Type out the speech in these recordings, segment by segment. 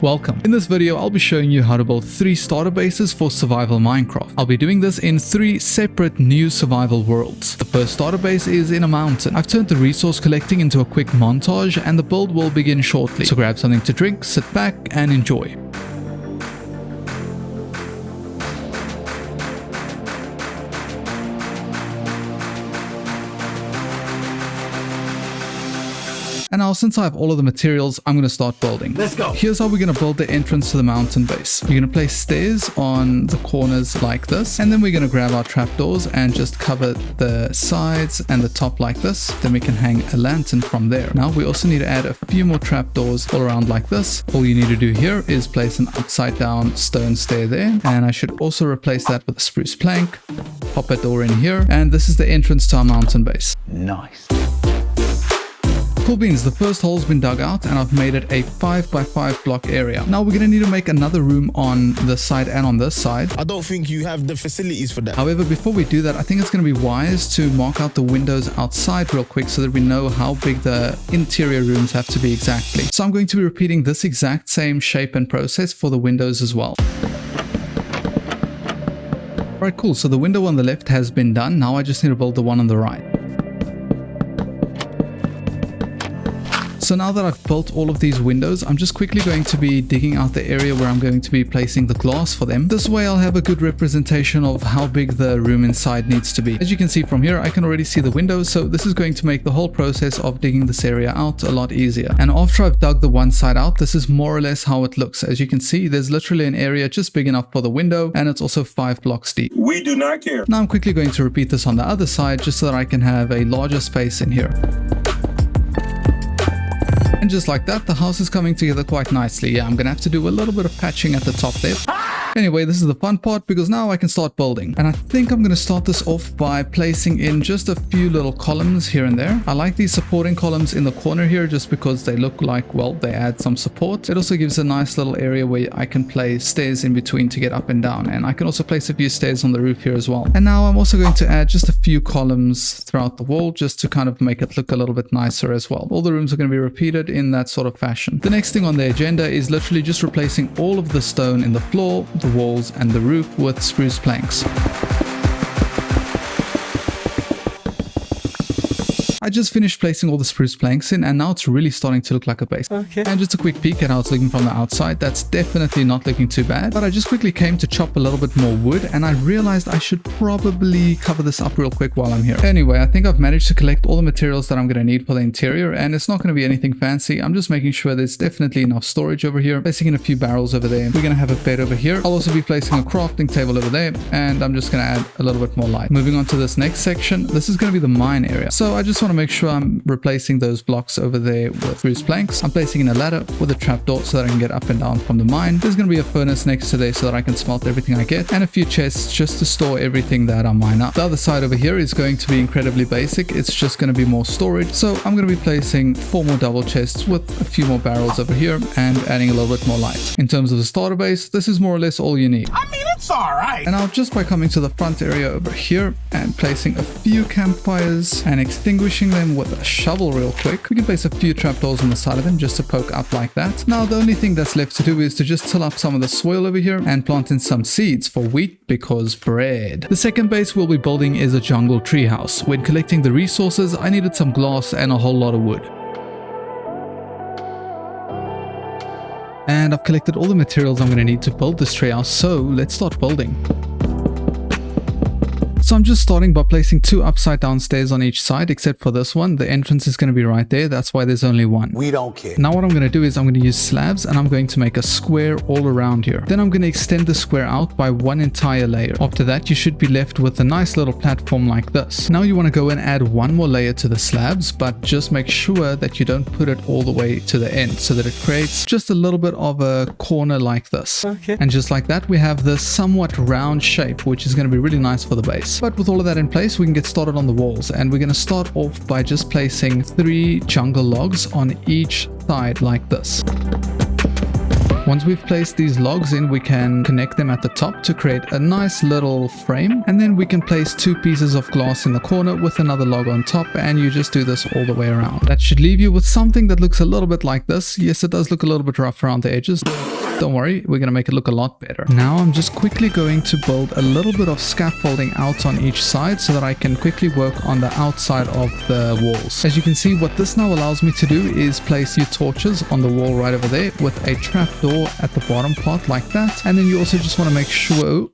Welcome. In this video, I'll be showing you how to build 3 starter bases for survival Minecraft. I'll be doing this in 3 separate new survival worlds. The first starter base is in a mountain. I've turned the resource collecting into a quick montage and the build will begin shortly. So grab something to drink, sit back and enjoy. And now since I have all of the materials, I'm going to start building. Let's go. Here's how we're going to build the entrance to the mountain base. We're going to place stairs on the corners like this. And then we're going to grab our trapdoors and just cover the sides and the top like this. Then we can hang a lantern from there. Now we also need to add a few more trapdoors all around like this. All you need to do here is place an upside down stone stair there. And I should also replace that with a spruce plank. Pop a door in here. And this is the entrance to our mountain base. Nice. Cool beans, the first hole's been dug out and I've made it a 5x5 block area. Now we're going to need to make another room on this side and on this side. I don't think you have the facilities for that. However, before we do that, I think it's going to be wise to mark out the windows outside real quick so that we know how big the interior rooms have to be exactly. So I'm going to be repeating this exact same shape and process for the windows as well. Alright, cool. So the window on the left has been done. Now I just need to build the one on the right. So now that I've built all of these windows, I'm just quickly going to be digging out the area where I'm going to be placing the glass for them. This way I'll have a good representation of how big the room inside needs to be. As you can see from here, I can already see the windows, so this is going to make the whole process of digging this area out a lot easier. And after I've dug the one side out, this is more or less how it looks. As you can see, there's literally an area just big enough for the window, and it's also 5 blocks deep. We do not care. Now I'm quickly going to repeat this on the other side just so that I can have a larger space in here. And just like that, the house is coming together quite nicely. Yeah, I'm gonna have to do a little bit of patching at the top there. Anyway, this is the fun part because now I can start building. And I think I'm going to start this off by placing in just a few little columns here and there. I like these supporting columns in the corner here just because they look like, well, they add some support. It also gives a nice little area where I can place stairs in between to get up and down. And I can also place a few stairs on the roof here as well. And now I'm also going to add just a few columns throughout the wall just to kind of make it look a little bit nicer as well. All the rooms are going to be repeated in that sort of fashion. The next thing on the agenda is literally just replacing all of the stone in the floor, the walls and the roof with spruce planks. I just finished placing all the spruce planks in and now it's really starting to look like a base. Okay. And just a quick peek at how it's looking from the outside. That's definitely not looking too bad. But I just quickly came to chop a little bit more wood and I realized I should probably cover this up real quick while I'm here. Anyway, I think I've managed to collect all the materials that I'm going to need for the interior and it's not going to be anything fancy. I'm just making sure there's definitely enough storage over here. Placing in a few barrels over there. We're going to have a bed over here. I'll also be placing a crafting table over there and I'm just going to add a little bit more light. Moving on to this next section. This is going to be the mine area. So I just want to make sure I'm replacing those blocks over there with spruce planks. I'm placing in a ladder with a trapdoor so that I can get up and down from the mine. There's going to be a furnace next to there so that I can smelt everything I get and a few chests just to store everything that I mine up. The other side over here is going to be incredibly basic. It's just going to be more storage. So I'm going to be placing 4 more double chests with a few more barrels over here and adding a little bit more light. In terms of the starter base, this is more or less all you need. I mean, it's all right. And now just by coming to the front area over here and placing a few campfires and extinguishing them with a shovel real quick, we can place a few trapdoors on the side of them just to poke up like that. Now the only thing that's left to do is to just till up some of the soil over here and plant in some seeds for wheat because bread. The second base we'll be building is a jungle treehouse. When collecting the resources, I needed some glass and a whole lot of wood. And I've collected all the materials I'm going to need to build this treehouse, so let's start building. So I'm just starting by placing 2 upside down stairs on each side, except for this one. The entrance is going to be right there. That's why there's only one. We don't care. Now what I'm going to do is I'm going to use slabs and I'm going to make a square all around here. Then I'm going to extend the square out by 1 entire layer. After that, you should be left with a nice little platform like this. Now you want to go and add 1 more layer to the slabs, but just make sure that you don't put it all the way to the end so that it creates just a little bit of a corner like this. Okay. And just like that, we have this somewhat round shape, which is going to be really nice for the base. But with all of that in place, we can get started on the walls, and we're going to start off by just placing 3 jungle logs on each side like this. Once we've placed these logs in, we can connect them at the top to create a nice little frame, and then we can place 2 pieces of glass in the corner with another log on top, and you just do this all the way around. That should leave you with something that looks a little bit like this. Yes, it does look a little bit rough around the edges. Don't worry, we're going to make it look a lot better. Now I'm just quickly going to build a little bit of scaffolding out on each side so that I can quickly work on the outside of the walls. As you can see, what this now allows me to do is place your torches on the wall right over there with a trapdoor at the bottom part like that. And then you also just want to make sure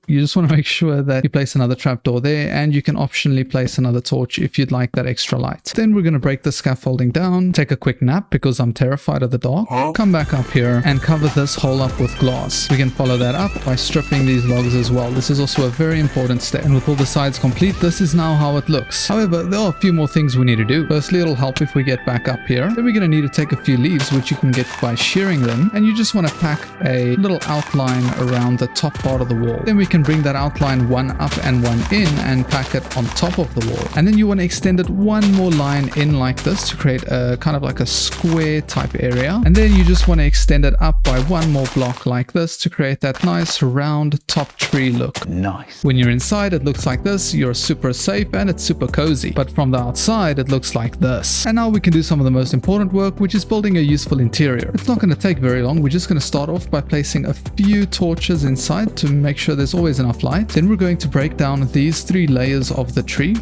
that you place another trapdoor there, and you can optionally place another torch if you'd like that extra light. Then we're going to break the scaffolding down, take a quick nap because I'm terrified of the dark, come back up here and cover this hole up with glass. We can follow that up by stripping these logs as well. This is also a very important step, and with all the sides complete, this is now how it looks. However, there are a few more things we need to do. Firstly, it'll help if we get back up here. Then we're going to need to take a few leaves, which you can get by shearing them, and you just want to pack a little outline around the top part of the wall. Then we can bring that outline one up and one in and pack it on top of the wall. And then you want to extend it one more line in like this to create a kind of like a square type area. And then you just want to extend it up by one more block like this to create that nice round top tree look. Nice. When you're inside, it looks like this. You're super safe and it's super cozy. But from the outside, it looks like this. And now we can do some of the most important work, which is building a useful interior. It's not going to take very long. We're just going to start off by placing a few torches inside to make sure there's always enough light. Then we're going to break down these 3 layers of the tree.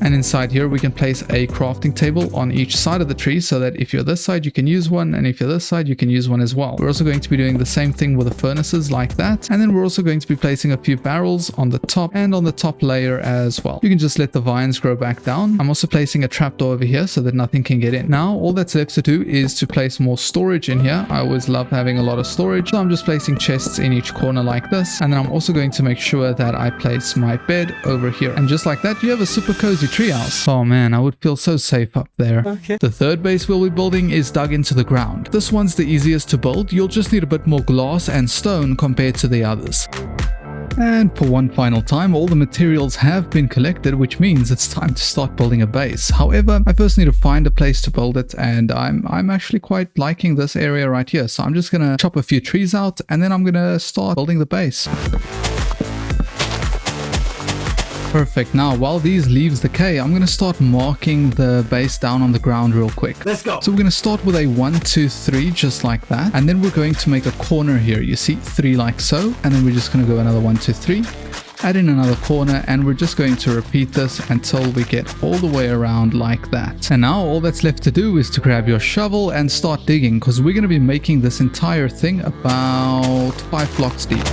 And inside here, we can place a crafting table on each side of the tree so that if you're this side, you can use one. And if you're this side, you can use one as well. We're also going to be doing the same thing with the furnaces like that. And then we're also going to be placing a few barrels on the top and on the top layer as well. You can just let the vines grow back down. I'm also placing a trapdoor over here so that nothing can get in. Now, all that's left to do is to place more storage in here. I always love having a lot of storage. So I'm just placing chests in each corner like this. And then I'm also going to make sure that I place my bed over here. And just like that, you have a super cozy treehouse. Oh man, I would feel so safe up there. Okay. The third base we'll be building is dug into the ground. This one's the easiest to build. You'll just need a bit more glass and stone compared to the others. And for one final time, all the materials have been collected, which means it's time to start building a base. However, I first need to find a place to build it, and I'm actually quite liking this area right here. So I'm just gonna chop a few trees out, and then I'm gonna start building the base. Perfect. Now, while these leaves decay, I'm going to start marking the base down on the ground real quick. Let's go. So we're going to start with a 1, 2, 3, just like that. And then we're going to make a corner here. You see, 3 like so. And then we're just going to go another 1, 2, 3. Add in another corner, and we're just going to repeat this until we get all the way around like that. And now all that's left to do is to grab your shovel and start digging, because we're going to be making this entire thing about 5 blocks deep.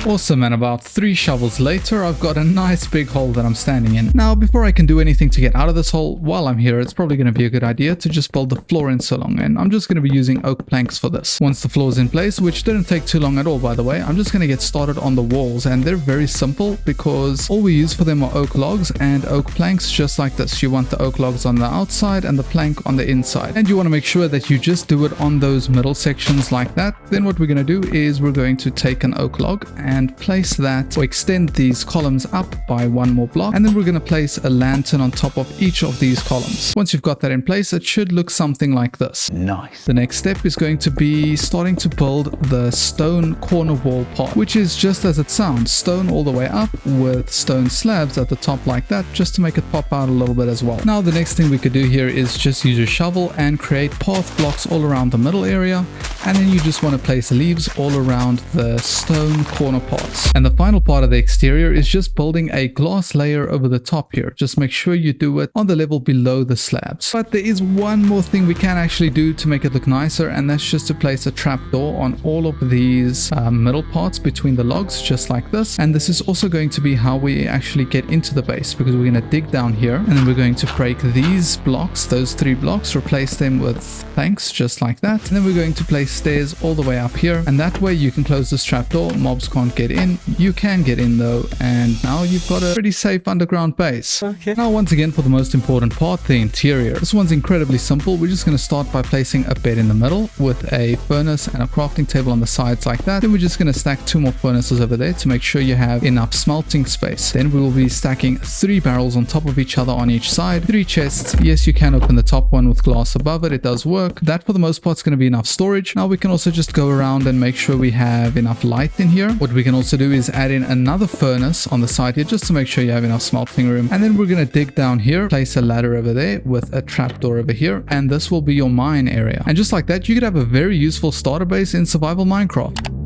Awesome, and about 3 shovels later, I've got a nice big hole that I'm standing in. Now, before I can do anything to get out of this hole, while I'm here, it's probably going to be a good idea to just build the floor in so long, and I'm just going to be using oak planks for this. Once the floor's in place, which didn't take too long at all, by the way, I'm just going to get started on the walls, and they're very simple because all we use for them are oak logs and oak planks just like this. You want the oak logs on the outside and the plank on the inside, and you want to make sure that you just do it on those middle sections like that. Then what we're going to do is we're going to take an oak log and place that, or extend these columns up by 1 more block, and then we're going to place a lantern on top of each of these columns. Once you've got that in place, it should look something like this. Nice. The next step is going to be starting to build the stone corner wall part, which is just as it sounds, stone all the way up with stone slabs at the top like that, just to make it pop out a little bit as well. Now the next thing we could do here is just use your shovel and create path blocks all around the middle area, and then you just want to place leaves all around the stone corner parts. And the final part of the exterior is just building a glass layer over the top here. Just make sure you do it on the level below the slabs. But there is one more thing we can actually do to make it look nicer, and that's just to place a trapdoor on all of these middle parts between the logs, just like this. And this is also going to be how we actually get into the base, because we're going to dig down here, and then we're going to break these blocks, those 3 blocks, replace them with planks, just like that. And then we're going to place stairs all the way up here, and that way you can close this trapdoor, mobs can't can't get in. You can get in though, and now you've got a pretty safe underground base. Now once again, for the most important part, the interior. This one's incredibly simple. We're just going to start by placing a bed in the middle with a furnace and a crafting table on the sides like that. Then we're just going to stack 2 more furnaces over there to make sure you have enough smelting space. Then we will be stacking 3 barrels on top of each other on each side, 3 chests. Yes, you can open the top one with glass above it. It does work. That for the most part is going to be enough storage. Now we can also just go around and make sure we have enough light in here. What we can also do is add in another furnace on the side here just to make sure you have enough smelting room. And then we're going to dig down here, place a ladder over there with a trapdoor over here, and this will be your mine area. And just like that, you could have a very useful starter base in survival Minecraft.